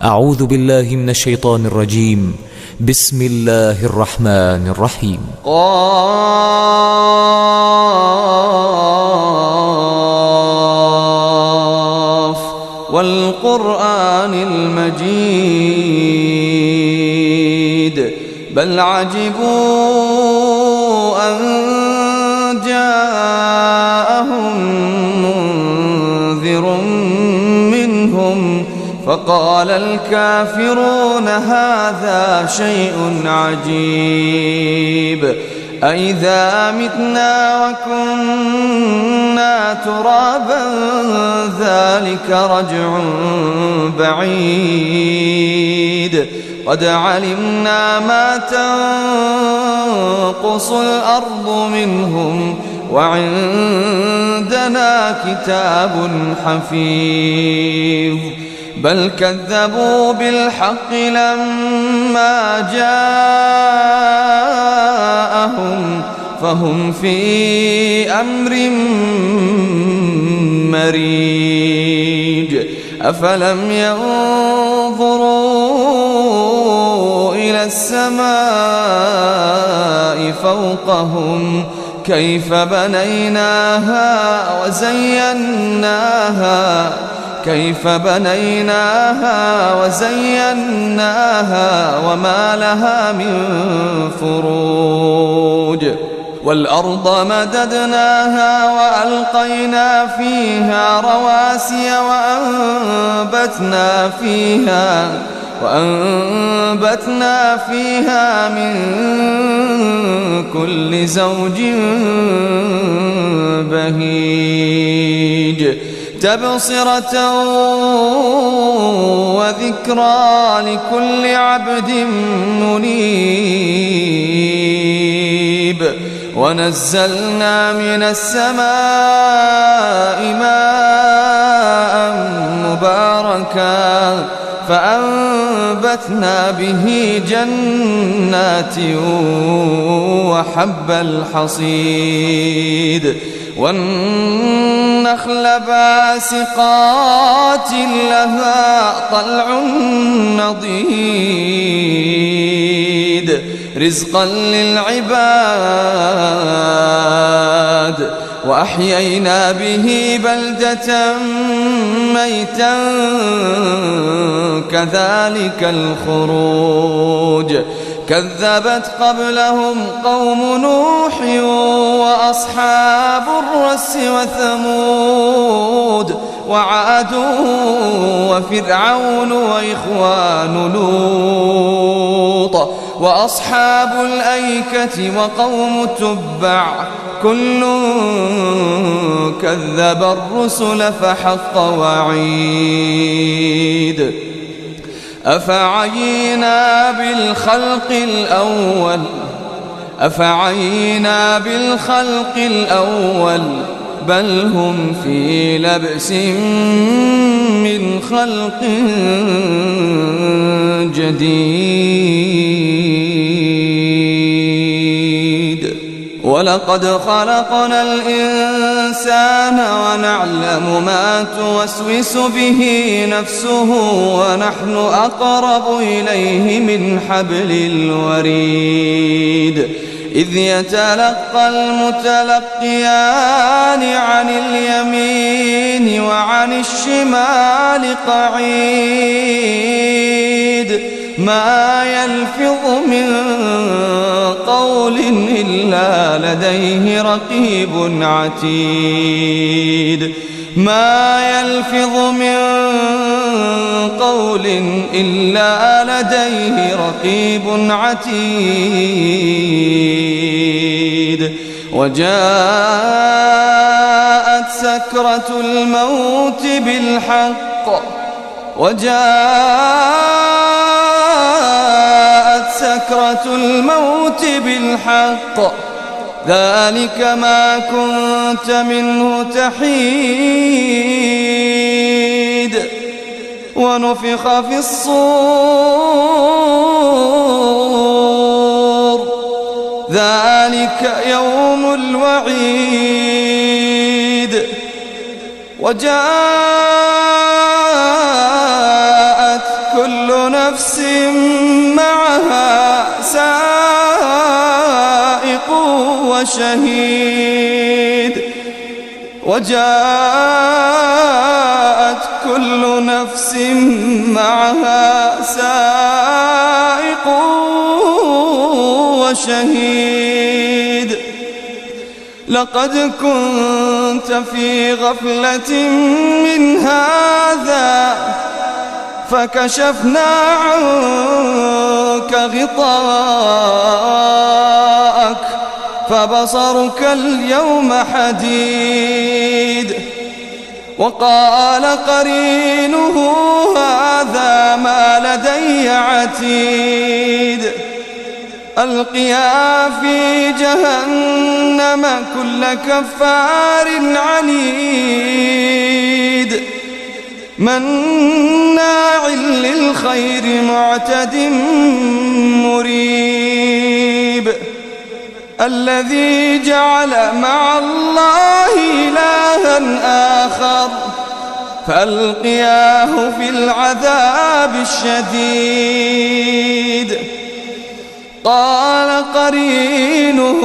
أعوذ بالله من الشيطان الرجيم. بسم الله الرحمن الرحيم. قاف والقرآن المجيد بل عجبوا أن جاءهم منذر منهم فقال الكافرون هذا شيء عجيب أإذا متنا وكنا ترابا ذلك رجع بعيد قد علمنا ما تنقص الأرض منهم وعندنا كتاب حفيظ بل كذبوا بالحق لما جاءهم فهم في أمر مريج أفلم ينظروا إلى السماء فوقهم كيف بنيناها وزيناها وما لها من فروج والأرض مددناها وألقينا فيها رواسي وأنبتنا فيها من كل زوج بهيج تبصرة وذكرى لكل عبد منيب ونزلنا من السماء ماء مباركا فأنبتنا به جنات وحب الحصيد والنخل باسقات لها طلع نضيد رزقا للعباد وأحيينا به بلدة ميتا كذلك الخروج كذبت قبلهم قوم نوح وأصحاب الرس وثمود وعاد وفرعون وإخوان لوط وأصحاب الأيكة وقوم تبع كل كذب الرسل فحق وعيد أفعينا بالخلق الأول بل هم في لبس من خلق جديد ولقد خلقنا الإنسان ونعلم ما توسوس به نفسه ونحن أقرب إليه من حبل الوريد إذ يتلقى المتلقيان عن اليمين وعن الشمال قعيد ما يلفظ من قول إلا لديه رقيب عتيد ما يلفظ من قول إلا لديه رقيب عتيد وجاءت سكرة الموت بالحق ذلك ما كنت منه تحيد ونفخ في الصور ذلك يوم الوعيد وجاءت كل شهيد وجاءت كل نفس معها سائق وشهيد لقد كنت في غفلة من هذا فكشفنا عنك غطاءك فبصرك اليوم حديد وقال قرينه هذا ما لدي عتيد ألقيا في جهنم كل كفار عنيد مناع للخير معتد مريب الذي جعل مع الله إلها آخر فألقياه في العذاب الشديد قال قرينه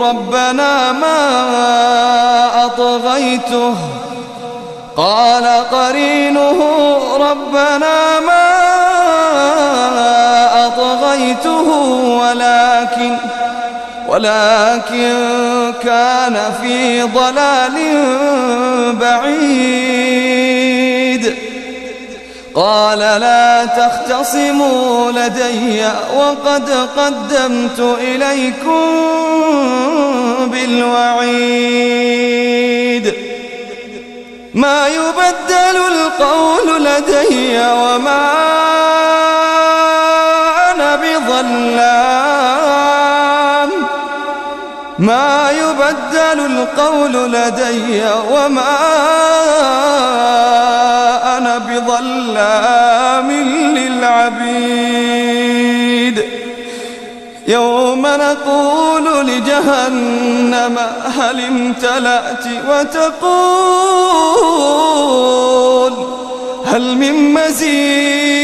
ربنا ما أطغيته قال قرينه ربنا ما أطغيته ولكن كان في ضلال بعيد قال لا تختصموا لدي وقد قدمت إليكم بالوعيد ما يبدل القول لدي وما أنا بظلام ما يبدل القول لدي وما أنا بظلام للعبيد يوم نقول لجهنم هل امتلأت وتقول هل من مزيد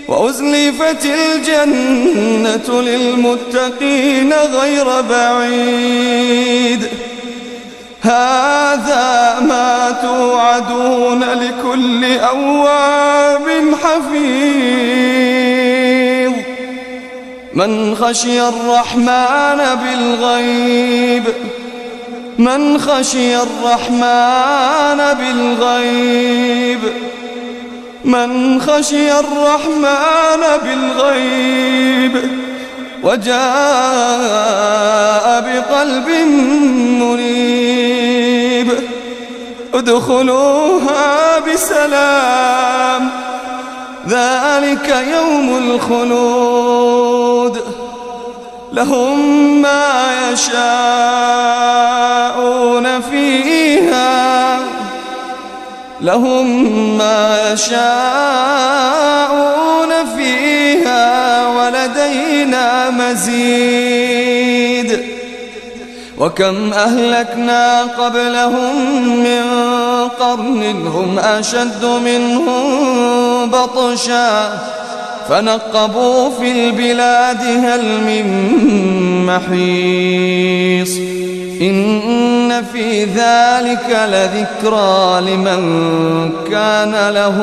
وأزلفت الجنة للمتقين غير بعيد هذا ما توعدون لكل أواب حفيظ من خشي الرحمن بالغيب من خشي الرحمن بالغيب من خشي الرحمن بالغيب وجاء بقلب منيب ادخلوها بسلام ذلك يوم الخلود لهم ما يشاءون فيها ولدينا مزيد وكم أهلكنا قبلهم من قرن هم أشد منهم بطشا فنقبوا في البلاد هل من محيص إن في ذلك لذكرى لمن كان له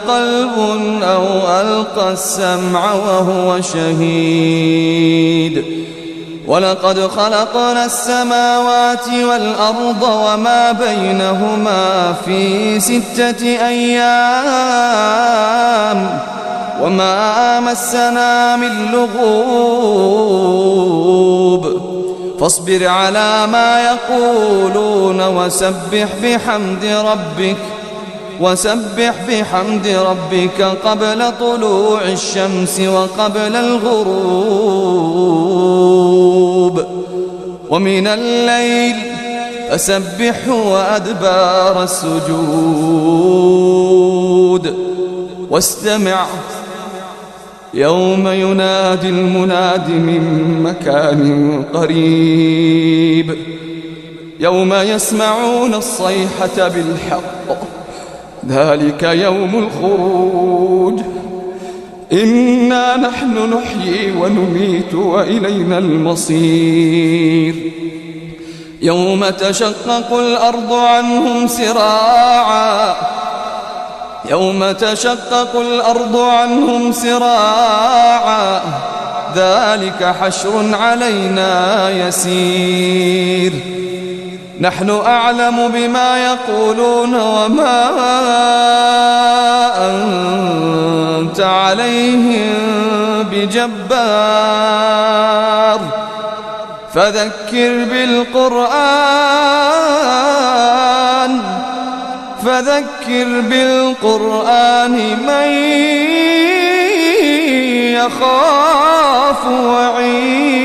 قلب أو ألقى السمع وهو شهيد ولقد خلقنا السماوات والأرض وما بينهما في 6 أيام وما مسنا من لغوب فاصبر على ما يقولون وسبح بحمد ربك قبل طلوع الشمس وقبل الغروب ومن الليل فسبحه وأدبار السجود واستمع يوم ينادي المناد من مكان قريب يوم يسمعون الصيحة بالحق ذلك يوم الخروج إنا نحن نحيي ونميت وإلينا المصير يوم تشقق الأرض عنهم سراعا ذلك حشر علينا يسير نحن أعلم بما يقولون وما أنت عليهم بجبار فذكر بالقرآن من يخاف وعيد